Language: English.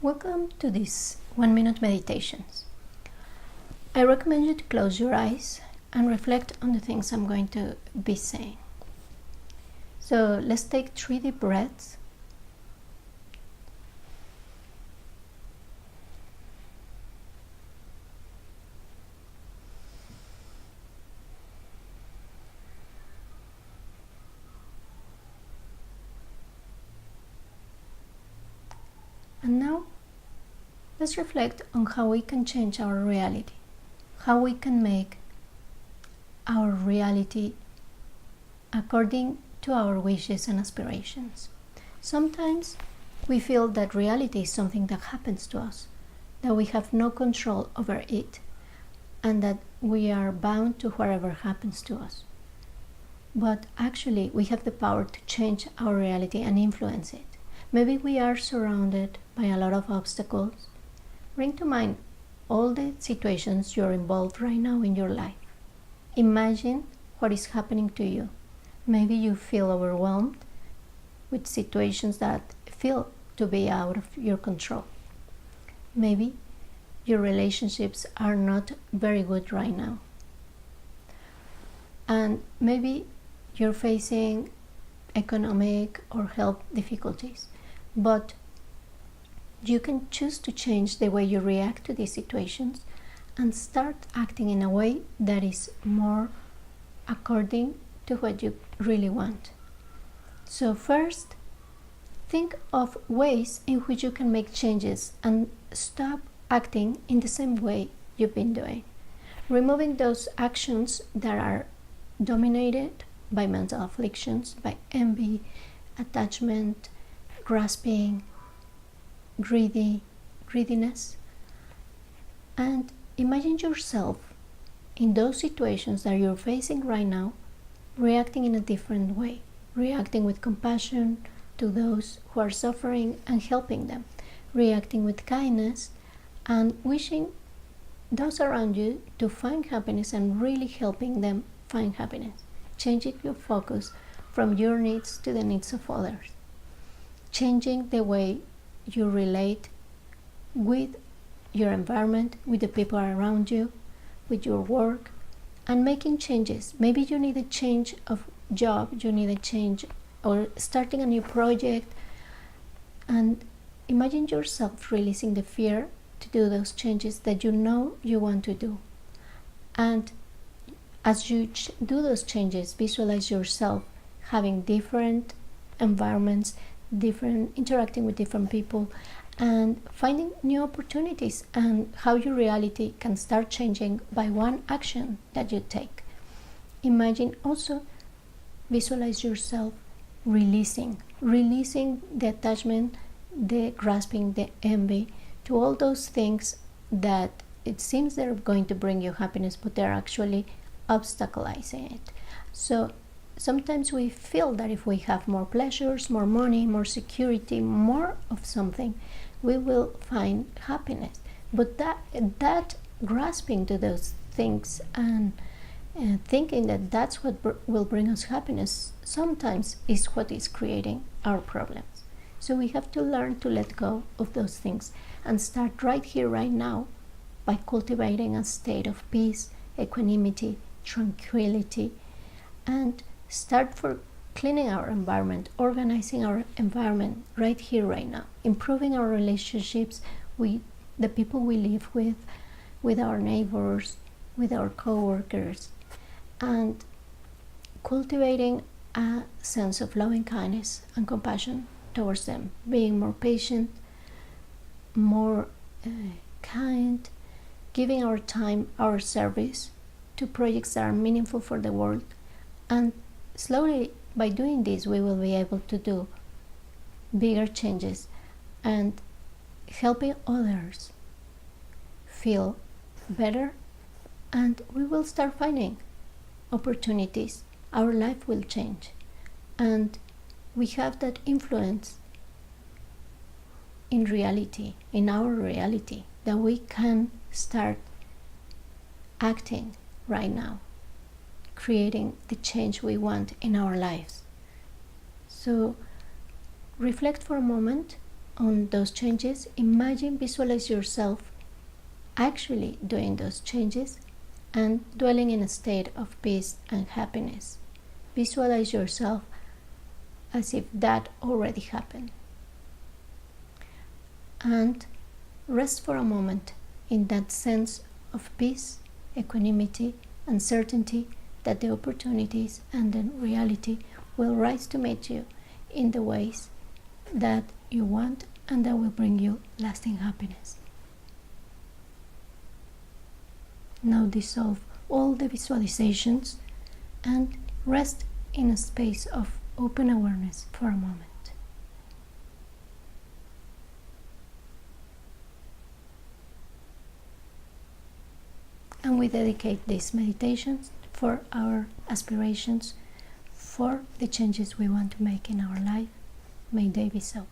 Welcome to these 1-minute meditations. I recommend you to close your eyes and reflect on the things I'm going to be saying. So let's take 3 deep breaths. And now, let's reflect on how we can change our reality, how we can make our reality according to our wishes and aspirations. Sometimes we feel that reality is something that happens to us, that we have no control over it, and that we are bound to whatever happens to us. But actually, we have the power to change our reality and influence it. Maybe we are surrounded by a lot of obstacles. Bring to mind all the situations you're involved right now in your life. Imagine what is happening to you. Maybe you feel overwhelmed with situations that feel to be out of your control. Maybe your relationships are not very good right now. And maybe you're facing economic or health difficulties. But you can choose to change the way you react to these situations and start acting in a way that is more according to what you really want. So first, think of ways in which you can make changes and stop acting in the same way you've been doing. Removing those actions that are dominated by mental afflictions, by envy, attachment, grasping, greediness, and imagine yourself in those situations that you're facing right now, reacting in a different way, reacting with compassion to those who are suffering and helping them, reacting with kindness and wishing those around you to find happiness and really helping them find happiness, changing your focus from your needs to the needs of others, changing the way you relate with your environment, with the people around you, with your work, and making changes. Maybe you need a change of job, you need a change or starting a new project, and imagine yourself releasing the fear to do those changes that you know you want to do. And as you do those changes, visualize yourself having different environments, interacting with different people, and finding new opportunities, and how your reality can start changing by one action that you take. Imagine also, visualize yourself releasing the attachment, the grasping, the envy, to all those things that it seems they're going to bring you happiness, but they're actually obstaculizing it. So sometimes we feel that if we have more pleasures, more money, more security, more of something, we will find happiness. But that grasping to those things and thinking that that's what will bring us happiness sometimes is what is creating our problems. So we have to learn to let go of those things and start right here, right now, by cultivating a state of peace, equanimity, tranquility, and start for cleaning our environment, organizing our environment right here, right now, improving our relationships with the people we live with our neighbors, with our co-workers, and cultivating a sense of loving kindness and compassion towards them, being more patient, more kind, giving our time, our service to projects that are meaningful for the world. And slowly, by doing this, we will be able to do bigger changes and helping others feel better, and we will start finding opportunities. Our life will change, and we have that influence in reality, in our reality, that we can start acting right now, creating the change we want in our lives. So reflect for a moment on those changes, visualize yourself actually doing those changes and dwelling in a state of peace and happiness. Visualize yourself as if that already happened. And rest for a moment in that sense of peace, equanimity, and certainty that the opportunities and the reality will rise to meet you in the ways that you want and that will bring you lasting happiness. Now dissolve all the visualizations and rest in a space of open awareness for a moment. And we dedicate these meditations for our aspirations, for the changes we want to make in our life. May they be so.